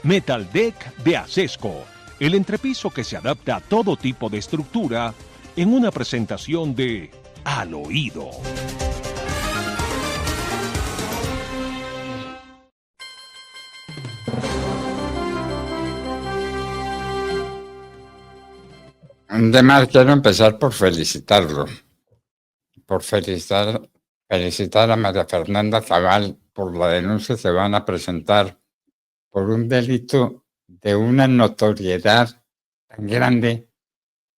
Metal Deck de Acesco, el entrepiso que se adapta a todo tipo de estructura en una presentación de Al Oído. Además, quiero empezar por felicitarlo, por felicitar a María Fernanda Cabal por la denuncia que van a presentar por un delito de una notoriedad tan grande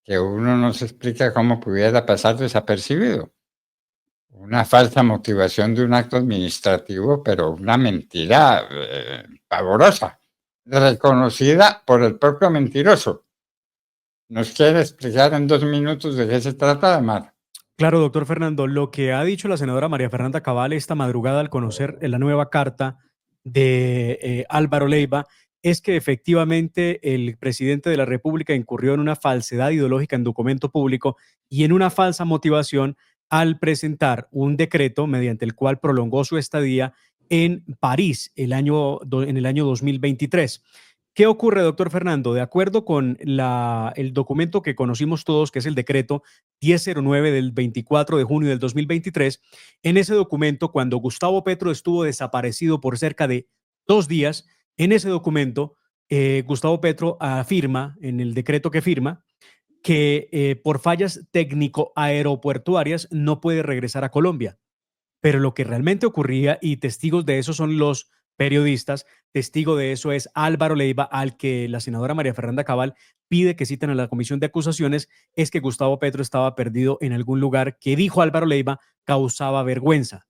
que uno no se explica cómo pudiera pasar desapercibido. Una falsa motivación de un acto administrativo, pero una mentira pavorosa, reconocida por el propio mentiroso. ¿Nos quiere explicar en 2 minutos de qué se trata, Amar? Claro, doctor Fernando, lo que ha dicho la senadora María Fernanda Cabal esta madrugada al conocer la nueva carta de Álvaro Leiva es que efectivamente el presidente de la República incurrió en una falsedad ideológica en documento público y en una falsa motivación al presentar un decreto mediante el cual prolongó su estadía en París en el año 2023. ¿Qué ocurre, doctor Fernando? De acuerdo con el documento que conocimos todos, que es el decreto 1009 del 24 de junio del 2023, en ese documento, cuando Gustavo Petro estuvo desaparecido por cerca de 2 días, en ese documento, Gustavo Petro afirma, en el decreto que firma, que por fallas técnico-aeropuertuarias no puede regresar a Colombia. Pero lo que realmente ocurría, y testigos de eso son los periodistas, testigo de eso es Álvaro Leiva, al que la senadora María Fernanda Cabal pide que citen a la comisión de acusaciones, es que Gustavo Petro estaba perdido en algún lugar que, dijo Álvaro Leiva, causaba vergüenza.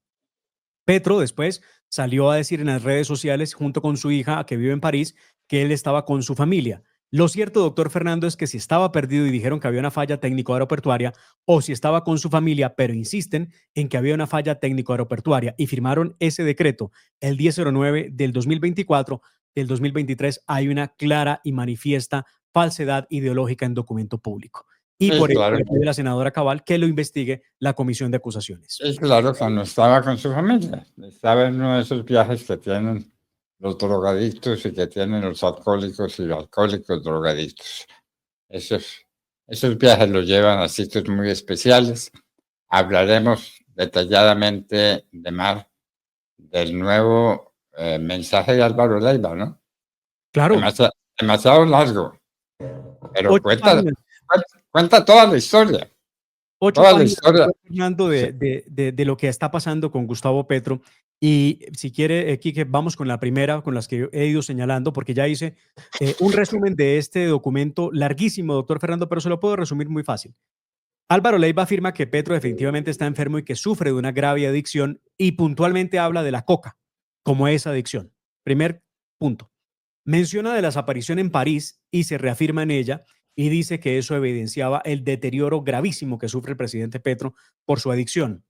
Petro después salió a decir en las redes sociales, junto con su hija, que vive en París, que él estaba con su familia. Lo cierto, doctor Fernando, es que si estaba perdido y dijeron que había una falla técnico-aeroportuaria, o si estaba con su familia, pero insisten en que había una falla técnico-aeroportuaria y firmaron ese decreto, el 1009 del 2024, del 2023, hay una clara y manifiesta falsedad ideológica en documento público. Y Sí, por eso claro. le pide la senadora Cabal que lo investigue la comisión de acusaciones. Es claro que no estaba con su familia. Estaba en uno de esos viajes que tienen los drogadictos y que tienen los alcohólicos y los alcohólicos drogadictos. Esos viajes los llevan a sitios muy especiales. Hablaremos detalladamente de Mar, del nuevo mensaje de Álvaro Leiva, ¿no? Claro. Demasiado largo, pero 8 páginas. cuenta toda la historia. 8 Toda la páginas, historia. Fernando, de lo que está pasando con Gustavo Petro. Y si quiere, Quique, vamos con la primera, con las que he ido señalando, porque ya hice un resumen de este documento larguísimo, doctor Fernando, pero se lo puedo resumir muy fácil. Álvaro Leiva afirma que Petro definitivamente está enfermo y que sufre de una grave adicción y puntualmente habla de la coca como esa adicción. Primer punto. Menciona de la desaparición en París y se reafirma en ella y dice que eso evidenciaba el deterioro gravísimo que sufre el presidente Petro por su adicción.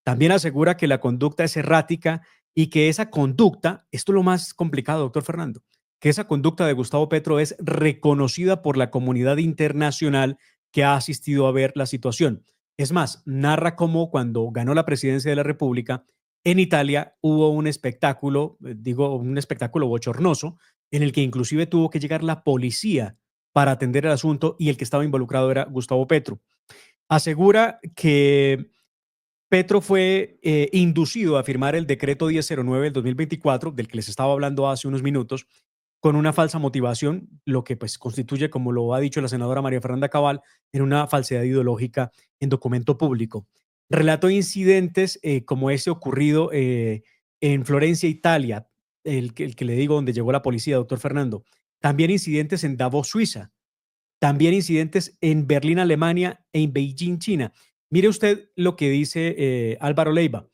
También asegura que la conducta es errática y que esa conducta, esto es lo más complicado, doctor Fernando, que esa conducta de Gustavo Petro es reconocida por la comunidad internacional que ha asistido a ver la situación. Es más, narra cómo cuando ganó la presidencia de la República, en Italia hubo un espectáculo, un espectáculo bochornoso, en el que inclusive tuvo que llegar la policía para atender el asunto y el que estaba involucrado era Gustavo Petro. Asegura que Petro fue inducido a firmar el decreto 1009 del 2024, del que les estaba hablando hace unos minutos, con una falsa motivación, lo que pues constituye, como lo ha dicho la senadora María Fernanda Cabal, en una falsedad ideológica en documento público. Relató incidentes como ese ocurrido en Florencia, Italia, el que le digo donde llegó la policía, doctor Fernando. También incidentes en Davos, Suiza. También incidentes en Berlín, Alemania e en Beijing, China. Mire usted lo que dice Álvaro Leiva.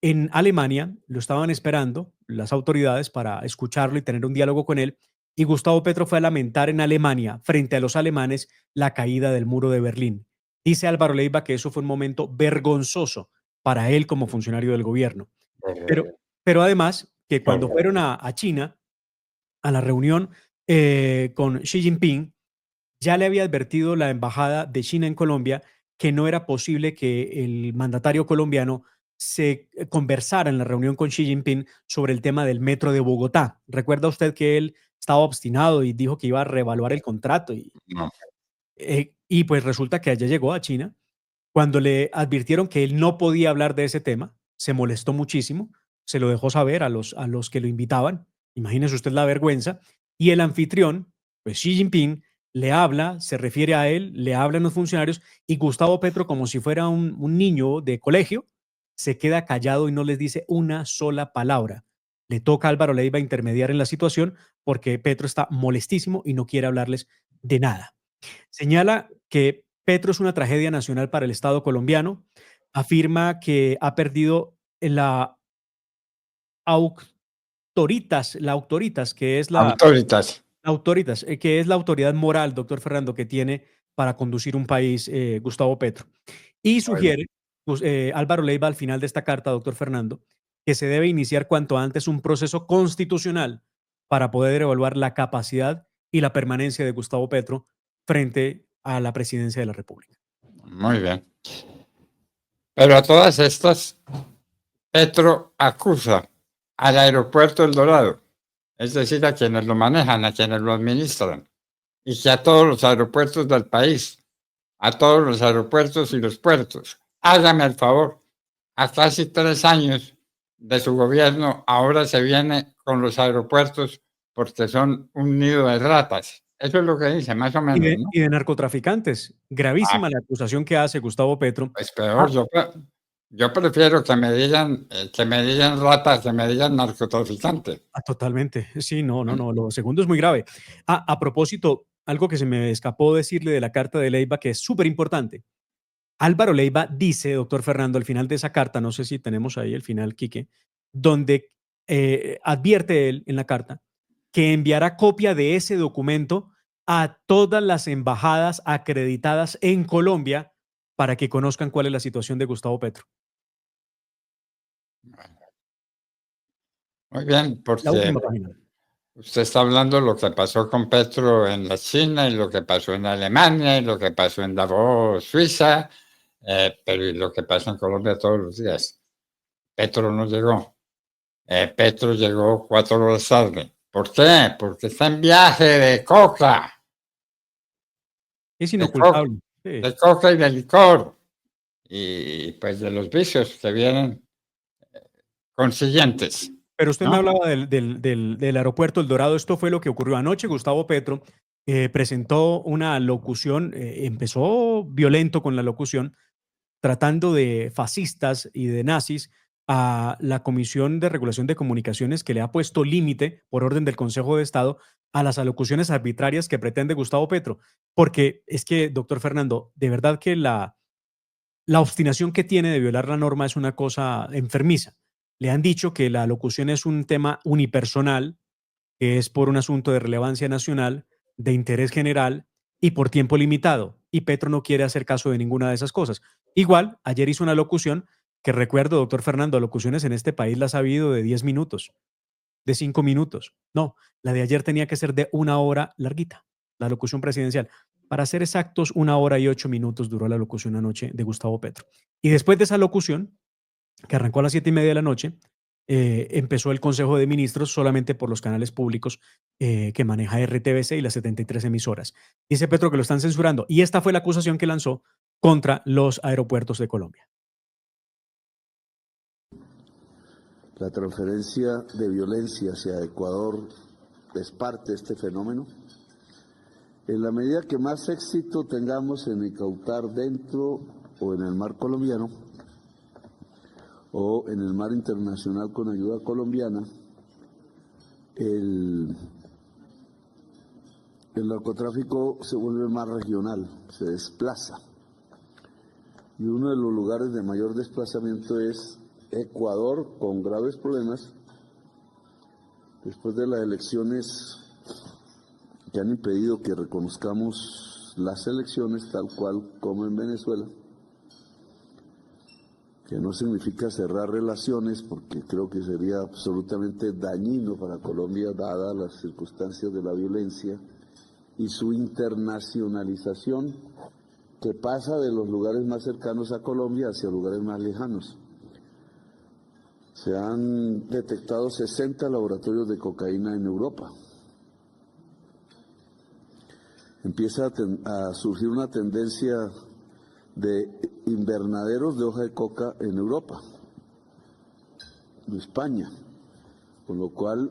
En Alemania lo estaban esperando las autoridades para escucharlo y tener un diálogo con él. Y Gustavo Petro fue a lamentar en Alemania, frente a los alemanes, la caída del muro de Berlín. Dice Álvaro Leiva que eso fue un momento vergonzoso para él como funcionario del gobierno. Pero además, que cuando fueron a China, a la reunión con Xi Jinping, ya le había advertido la embajada de China en Colombia que no era posible que el mandatario colombiano se conversara en la reunión con Xi Jinping sobre el tema del metro de Bogotá. Recuerda usted que él estaba obstinado y dijo que iba a reevaluar el contrato No. y pues resulta que allá llegó a China. Cuando le advirtieron que él no podía hablar de ese tema, se molestó muchísimo, se lo dejó saber a los que lo invitaban. Imagínese usted la vergüenza. Y el anfitrión, pues Xi Jinping, le habla, se refiere a él, le hablan los funcionarios y Gustavo Petro, como si fuera un niño de colegio, se queda callado y no les dice una sola palabra. Le toca a Álvaro Leiva intermediar en la situación porque Petro está molestísimo y no quiere hablarles de nada. Señala que Petro es una tragedia nacional para el Estado colombiano, afirma que ha perdido la autoritas, que es Autoritas. que es la autoridad moral, doctor Fernando, que tiene para conducir un país, Gustavo Petro. Y Bueno, sugiere, pues, Álvaro Leiva, al final de esta carta, doctor Fernando, que se debe iniciar cuanto antes un proceso constitucional para poder evaluar la capacidad y la permanencia de Gustavo Petro frente a la presidencia de la República. muy bien. Pero a todas estas, Petro acusa al aeropuerto El Dorado, es decir, a quienes lo manejan, a quienes lo administran, y que a todos los aeropuertos del país, a todos los aeropuertos y los puertos. Hágame el favor, a casi 3 años de su gobierno, ahora se viene con los aeropuertos porque son un nido de ratas. Eso es lo que dice, más o menos, ¿no? Y de narcotraficantes. Ah, Gravísima la acusación que hace Gustavo Petro. pues peor, yo prefiero que me digan rata, que me digan narcotraficante. Totalmente. Sí, no. Lo segundo es muy grave. A propósito, algo que se me escapó decirle de la carta de Leiva, que es súper importante. Álvaro Leiva dice, doctor Fernando, al final de esa carta, no sé si tenemos ahí el final, Quique, donde advierte él en la carta que enviará copia de ese documento a todas las embajadas acreditadas en Colombia para que conozcan cuál es la situación de Gustavo Petro. Muy bien, La porque última página. usted está hablando de lo que pasó con Petro en la China y lo que pasó en Alemania y lo que pasó en Davos, Suiza, pero y lo que pasa en Colombia todos los días. Petro no llegó. Petro llegó 4 horas tarde. ¿Por qué? Porque está en viaje de coca, Es de, co inocultable. Sí. de coca y de licor y pues de los vicios que vienen consiguientes, Pero usted me ¿no? hablaba del aeropuerto El Dorado. Esto fue lo que ocurrió anoche. Gustavo Petro presentó una locución, empezó violento con la locución, tratando de fascistas y de nazis a la Comisión de Regulación de Comunicaciones, que le ha puesto límite por orden del Consejo de Estado a las alocuciones arbitrarias que pretende Gustavo Petro. Porque es que, doctor Fernando, de verdad que la obstinación que tiene de violar la norma es una cosa enfermiza. Le han dicho que la locución es un tema unipersonal, que es por un asunto de relevancia nacional, de interés general y por tiempo limitado. Y Petro no quiere hacer caso de ninguna de esas cosas. Igual, ayer hizo una locución que recuerdo, doctor Fernando, locuciones en este país las ha habido de 10 minutos, de 5 minutos. No, la de ayer tenía que ser de 1 hora larguita, la locución presidencial. Para ser exactos, 1 hora y 8 minutos duró la locución anoche de Gustavo Petro. Y después de esa locución, que arrancó a las 7:30 de la noche, empezó el Consejo de Ministros solamente por los canales públicos que maneja RTBC y las 73 emisoras. Dice Petro que lo están censurando y esta fue la acusación que lanzó contra los aeropuertos de Colombia. La transferencia de violencia hacia Ecuador es parte de este fenómeno. En la medida que más éxito tengamos en incautar dentro o en el mar colombiano o en el mar internacional con ayuda colombiana, el narcotráfico se vuelve más regional, se desplaza. Y uno de los lugares de mayor desplazamiento es Ecuador, con graves problemas, después de las elecciones que han impedido que reconozcamos las elecciones tal cual como en Venezuela, que no significa cerrar relaciones, porque creo que sería absolutamente dañino para Colombia, dadas las circunstancias de la violencia y su internacionalización, que pasa de los lugares más cercanos a Colombia hacia lugares más lejanos. Se han detectado 60 laboratorios de cocaína en Europa. empieza a surgir una tendencia de invernaderos de hoja de coca en Europa, en España, con lo cual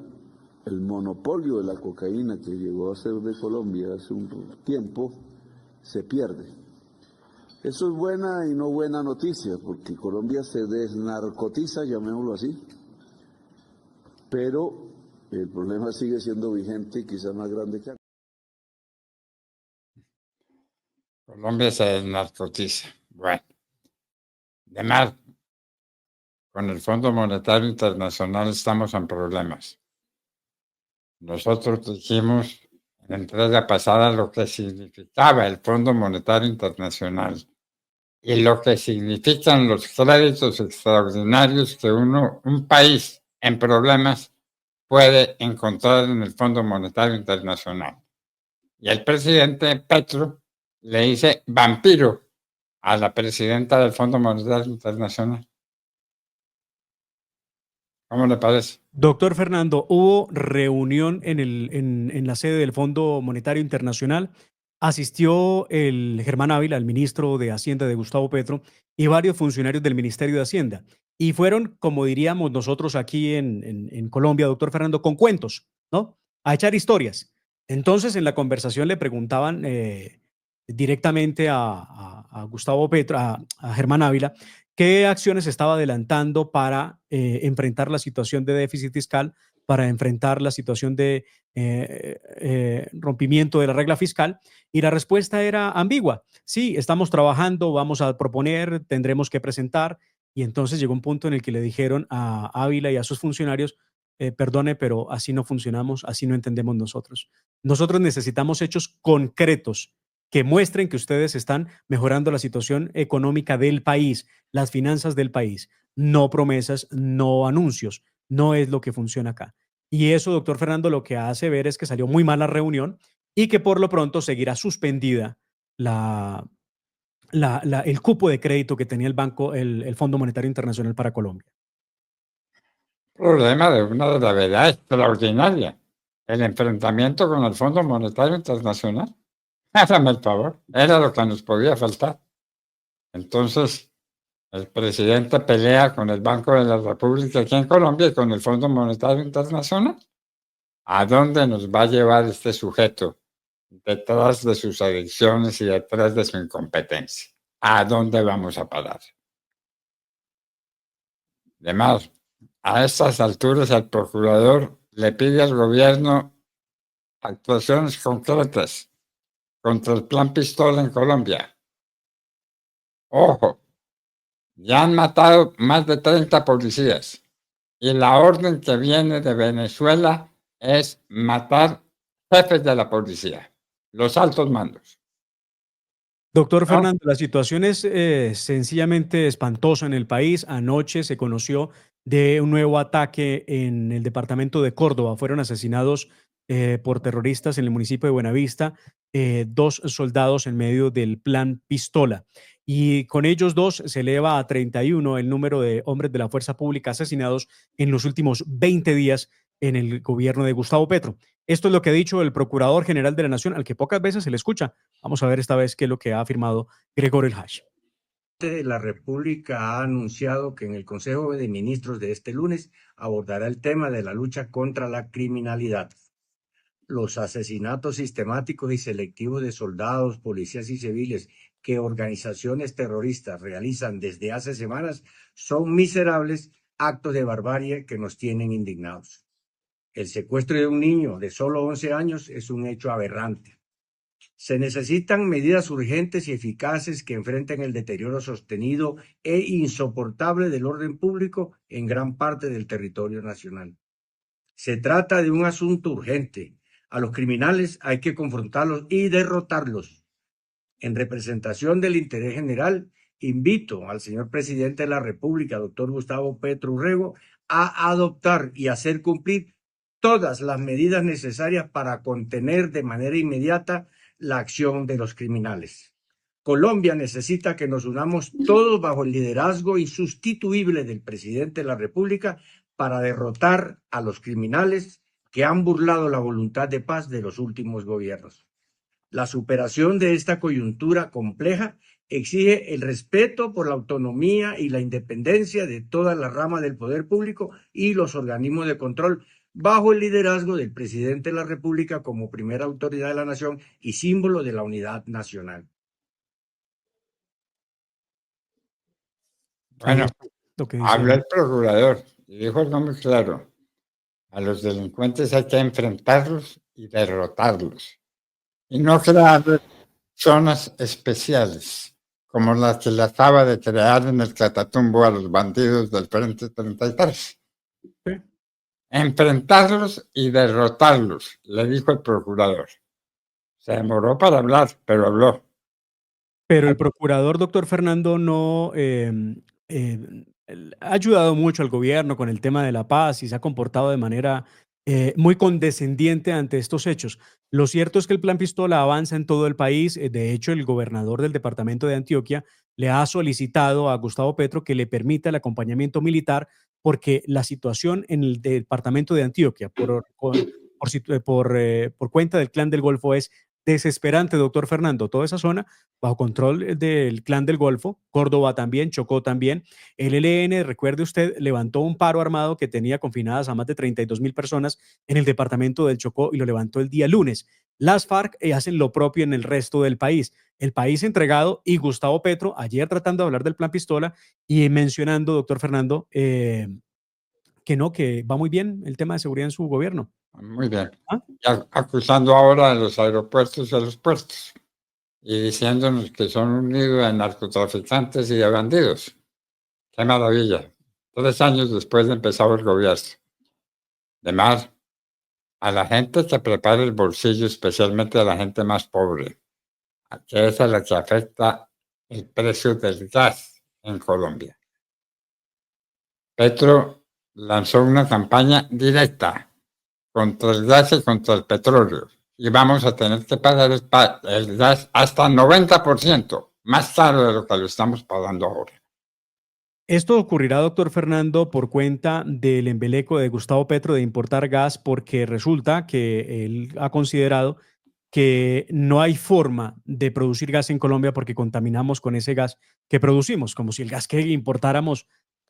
el monopolio de la cocaína que llegó a ser de Colombia hace un tiempo se pierde. Eso es buena y no buena noticia, porque Colombia se desnarcotiza, llamémoslo así, pero el problema sigue siendo vigente y quizás más grande que antes. Colombia se desnarcotiza. Bueno, además, con el Fondo Monetario Internacional estamos en problemas. Nosotros dijimos en la entrega pasada lo que significaba el Fondo Monetario Internacional y lo que significan los créditos extraordinarios que un país en problemas puede encontrar en el Fondo Monetario Internacional. Y el presidente Petro le dice vampiro a la presidenta del Fondo Monetario Internacional. ¿Cómo le parece? Doctor Fernando, hubo reunión en la sede del Fondo Monetario Internacional. Asistió el Germán Ávila, el ministro de Hacienda de Gustavo Petro, y varios funcionarios del Ministerio de Hacienda. Y fueron, como diríamos nosotros aquí en Colombia, doctor Fernando, con cuentos, ¿no? A echar historias. Entonces, en la conversación le preguntaban directamente a Gustavo Petro, a Germán Ávila, qué acciones estaba adelantando para enfrentar la situación de déficit fiscal, para enfrentar la situación de rompimiento de la regla fiscal. Y la respuesta era ambigua. Sí, estamos trabajando, vamos a proponer, tendremos que presentar. Y entonces llegó un punto en el que le dijeron a Ávila y a sus funcionarios, perdone, pero así no funcionamos, así no entendemos nosotros. Nosotros necesitamos hechos concretos que muestren que ustedes están mejorando la situación económica del país, las finanzas del país, no promesas, no anuncios. No es lo que funciona acá. Y eso, doctor Fernando, lo que hace ver es que salió muy mal la reunión y que por lo pronto seguirá suspendida el cupo de crédito que tenía el Fondo Monetario Internacional para Colombia. Problema de una gravedad extraordinaria. El enfrentamiento con el Fondo Monetario Internacional. Hágame el favor, era lo que nos podía faltar. Entonces, el presidente pelea con el Banco de la República aquí en Colombia y con el Fondo Monetario Internacional. ¿A dónde nos va a llevar este sujeto detrás de sus adicciones y detrás de su incompetencia? ¿A dónde vamos a parar? Además, a estas alturas el procurador le pide al gobierno actuaciones concretas contra el Plan Pistola en Colombia. Ojo, ya han matado más de 30 policías y la orden que viene de Venezuela es matar jefes de la policía, los altos mandos. Doctor Fernando, la situación es sencillamente espantosa en el país. Anoche se conoció de un nuevo ataque en el departamento de Córdoba. Fueron asesinados por terroristas en el municipio de Buenavista, 2 soldados en medio del plan Pistola. Y con ellos 2 se eleva a 31 el número de hombres de la fuerza pública asesinados en los últimos 20 días en el gobierno de Gustavo Petro. Esto es lo que ha dicho el Procurador General de la Nación, al que pocas veces se le escucha. Vamos a ver esta vez qué es lo que ha afirmado Gregor Elhaj. La República ha anunciado que en el Consejo de Ministros de este lunes abordará el tema de la lucha contra la criminalidad. Los asesinatos sistemáticos y selectivos de soldados, policías y civiles que organizaciones terroristas realizan desde hace semanas son miserables actos de barbarie que nos tienen indignados. El secuestro de un niño de solo 11 años es un hecho aberrante. Se necesitan medidas urgentes y eficaces que enfrenten el deterioro sostenido e insoportable del orden público en gran parte del territorio nacional. Se trata de un asunto urgente. A los criminales hay que confrontarlos y derrotarlos. En representación del interés general, invito al señor presidente de la República, doctor Gustavo Petro Urrego, a adoptar y hacer cumplir todas las medidas necesarias para contener de manera inmediata la acción de los criminales. Colombia necesita que nos unamos todos bajo el liderazgo insustituible del presidente de la República para derrotar a los criminales que han burlado la voluntad de paz de los últimos gobiernos. La superación de esta coyuntura compleja exige el respeto por la autonomía y la independencia de todas las ramas del poder público y los organismos de control, bajo el liderazgo del presidente de la República como primera autoridad de la nación y símbolo de la unidad nacional. Bueno, Lo que habló dice. el procurador y dijo algo muy claro. A los delincuentes hay que enfrentarlos y derrotarlos. Y no crear zonas especiales, como las que le acaba de crear en el Catatumbo a los bandidos del Frente 33. Sí. Enfrentarlos y derrotarlos, le dijo el procurador. Se demoró para hablar, pero habló. Pero el procurador, doctor Fernando, no ha ayudado mucho al gobierno con el tema de la paz y se ha comportado de manera muy condescendiente ante estos hechos. Lo cierto es que el Plan Pistola avanza en todo el país. De hecho, el gobernador del departamento de Antioquia le ha solicitado a Gustavo Petro que le permita el acompañamiento militar porque la situación en el departamento de Antioquia por cuenta del Clan del Golfo es desesperante, doctor Fernando. Toda esa zona bajo control del Clan del Golfo, Córdoba también, Chocó también. El ELN, recuerde usted, levantó un paro armado que tenía confinadas a más de 32.000 personas en el departamento del Chocó y lo levantó el día lunes. Las FARC hacen lo propio en el resto del país. El país entregado y Gustavo Petro ayer tratando de hablar del Plan Pistola y mencionando, doctor Fernando, que no, que va muy bien el tema de seguridad en su gobierno. Muy bien. ¿Ah? Y acusando ahora a los aeropuertos y a los puertos y diciéndonos que son un nido de narcotraficantes y de bandidos. ¡Qué maravilla! 3 años después de empezar el gobierno. De mar, a la gente que prepara el bolsillo, especialmente a la gente más pobre, a que es a la que afecta el precio del gas en Colombia. Petro lanzó una campaña directa contra el gas y contra el petróleo. Y vamos a tener que pagar el gas hasta 90% más caro de lo que lo estamos pagando ahora. Esto ocurrirá, doctor Fernando, por cuenta del embeleco de Gustavo Petro de importar gas, porque resulta que él ha considerado que no hay forma de producir gas en Colombia porque contaminamos con ese gas que producimos, como si el gas que importáramos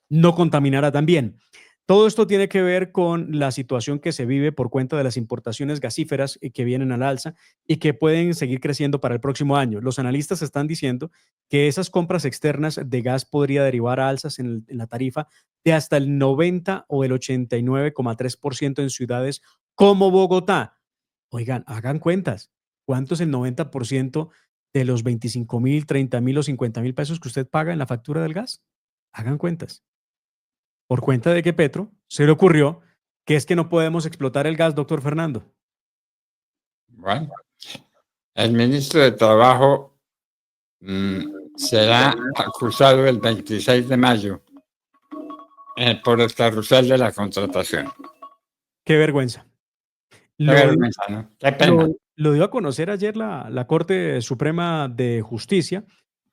no contaminara también. Todo esto tiene que ver con la situación que se vive por cuenta de las importaciones gasíferas que vienen al alza y que pueden seguir creciendo para el próximo año. Los analistas están diciendo que esas compras externas de gas podría derivar a alzas en la tarifa de hasta el 90 o el 89,3% en ciudades como Bogotá. Oigan, hagan cuentas. ¿Cuánto es el 90% de los 25.000, 30.000 o 50.000 pesos que usted paga en la factura del gas? Hagan cuentas. Por cuenta de que Petro se le ocurrió que es que no podemos explotar el gas, doctor Fernando. Bueno, el ministro de Trabajo será acusado el 26 de mayo por el carrusel de la contratación. Qué vergüenza. Qué vergüenza, ¿no? Qué pena. Lo dio a conocer ayer la Corte Suprema de Justicia.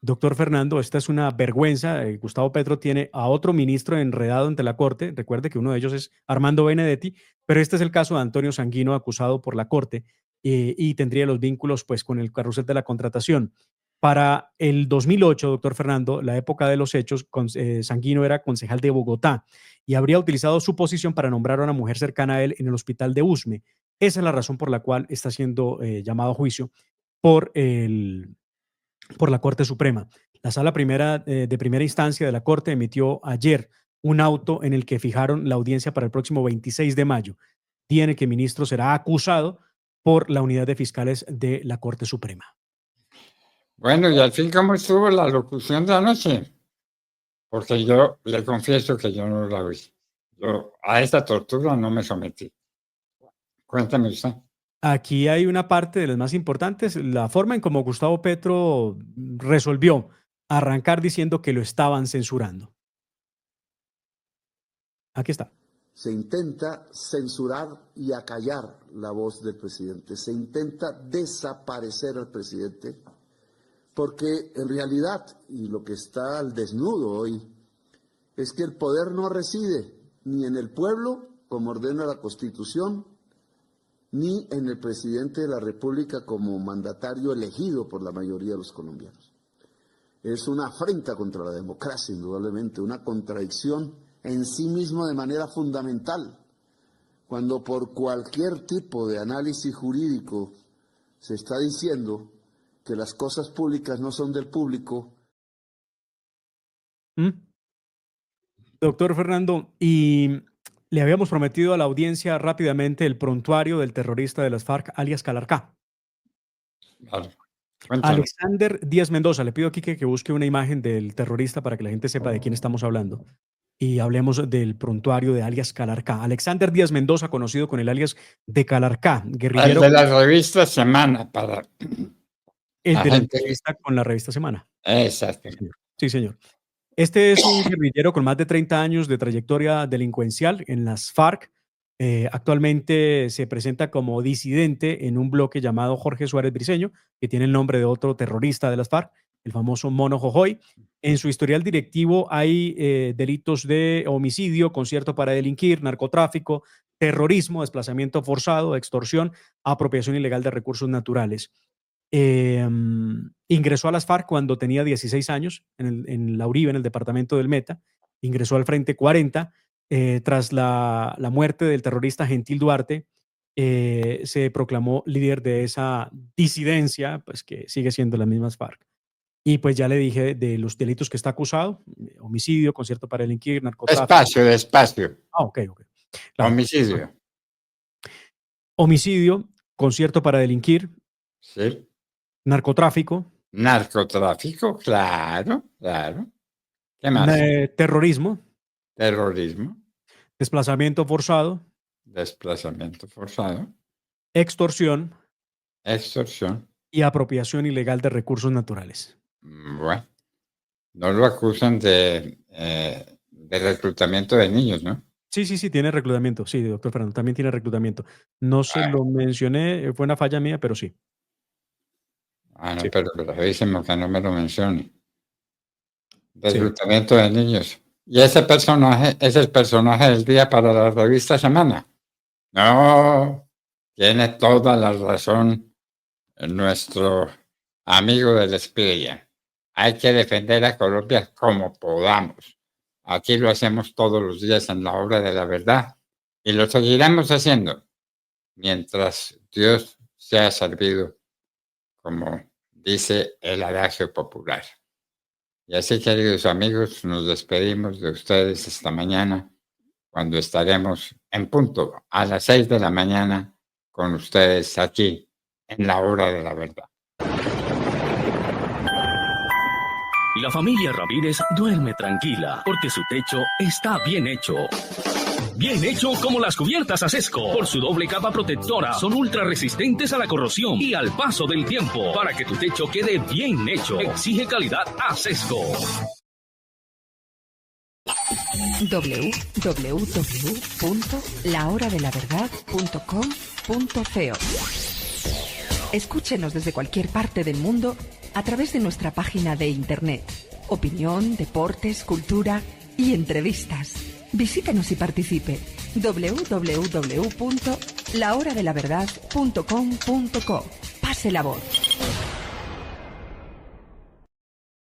Doctor Fernando, esta es una vergüenza. Gustavo Petro tiene a otro ministro enredado ante la Corte. Recuerde que uno de ellos es Armando Benedetti, pero este es el caso de Antonio Sanguino, acusado por la Corte y tendría los vínculos pues, con el carrusel de la contratación. Para el 2008, doctor Fernando, la época de los hechos, Sanguino era concejal de Bogotá y habría utilizado su posición para nombrar a una mujer cercana a él en el hospital de Usme. Esa es la razón por la cual está siendo llamado a juicio por la Corte Suprema. La sala de primera instancia de la Corte emitió ayer un auto en el que fijaron la audiencia para el próximo 26 de mayo, día en el que el ministro será acusado por la unidad de fiscales de la Corte Suprema. Bueno, y al fin, ¿cómo estuvo la locución de anoche? Porque yo le confieso que yo no la vi. Yo a esta tortura no me sometí. Cuéntame usted. Aquí hay una parte de las más importantes, la forma en cómo Gustavo Petro resolvió arrancar diciendo que lo estaban censurando. Aquí está. Se intenta censurar y acallar la voz del presidente. Se intenta desaparecer al presidente porque en realidad, y lo que está al desnudo hoy, es que el poder no reside ni en el pueblo, como ordena la Constitución, ni en el presidente de la República como mandatario elegido por la mayoría de los colombianos. Es una afrenta contra la democracia, indudablemente, una contradicción en sí mismo de manera fundamental, cuando por cualquier tipo de análisis jurídico se está diciendo que las cosas públicas no son del público. Doctor Fernando, y le habíamos prometido a la audiencia rápidamente el prontuario del terrorista de las FARC, alias Calarcá. Vale. Cuéntanos. Alexander Díaz Mendoza. Le pido aquí que busque una imagen del terrorista para que la gente sepa de quién estamos hablando. Y hablemos del prontuario de alias Calarcá. Alexander Díaz Mendoza, conocido con el alias de Calarcá, guerrillero. El de la revista Semana para El la de la gente. entrevista con la revista Semana. Exacto. Sí, señor. Este es un guerrillero con más de 30 años de trayectoria delincuencial en las FARC. Actualmente se presenta como disidente en un bloque llamado Jorge Suárez Briceño, que tiene el nombre de otro terrorista de las FARC, el famoso Mono Jojoy. En su historial directivo hay delitos de homicidio, concierto para delinquir, narcotráfico, terrorismo, desplazamiento forzado, extorsión, apropiación ilegal de recursos naturales. Ingresó a las FARC cuando tenía 16 años en la Uribe, en el departamento del Meta. Ingresó al Frente 40. Tras la muerte del terrorista Gentil Duarte, se proclamó líder de esa disidencia, pues que sigue siendo las mismas FARC. Y pues ya le dije de los delitos que está acusado: homicidio, concierto para delinquir, narcotráfico. Despacio. Ok. Claro. Homicidio. Homicidio, concierto para delinquir, Sí. narcotráfico. Narcotráfico, claro. ¿Qué más? Terrorismo. Terrorismo. Desplazamiento forzado. Desplazamiento forzado. Extorsión. Extorsión. Y apropiación ilegal de recursos naturales. Bueno, no lo acusan de reclutamiento de niños, ¿no? Sí, tiene reclutamiento. Sí, doctor Fernando, también tiene reclutamiento. No se lo mencioné, fue una falla mía, pero sí. No, Sí. pero revíseme que no me lo mencione. Reclutamiento de niños. ¿Y ese personaje es el personaje del día para la revista Semana? No, tiene toda la razón nuestro amigo del Espía. Hay que defender a Colombia como podamos. Aquí lo hacemos todos los días en la hora de la verdad y lo seguiremos haciendo mientras Dios sea servido, como dice el adagio popular. Y así, queridos amigos, nos despedimos de ustedes esta mañana, cuando estaremos en punto a las 6 de la mañana con ustedes aquí en la hora de la verdad. La familia Ramírez duerme tranquila porque su techo está bien hecho. Bien hecho como las cubiertas Acesco. Por su doble capa protectora, son ultra resistentes a la corrosión y al paso del tiempo. Para que tu techo quede bien hecho, exige calidad Acesco. www.lahoradelaverdad.com.co. Escúchenos desde cualquier parte del mundo a través de nuestra página de internet. Opinión, deportes, cultura y entrevistas. Visítenos y participe. www.lahoradelaverdad.com.co. Pase la voz.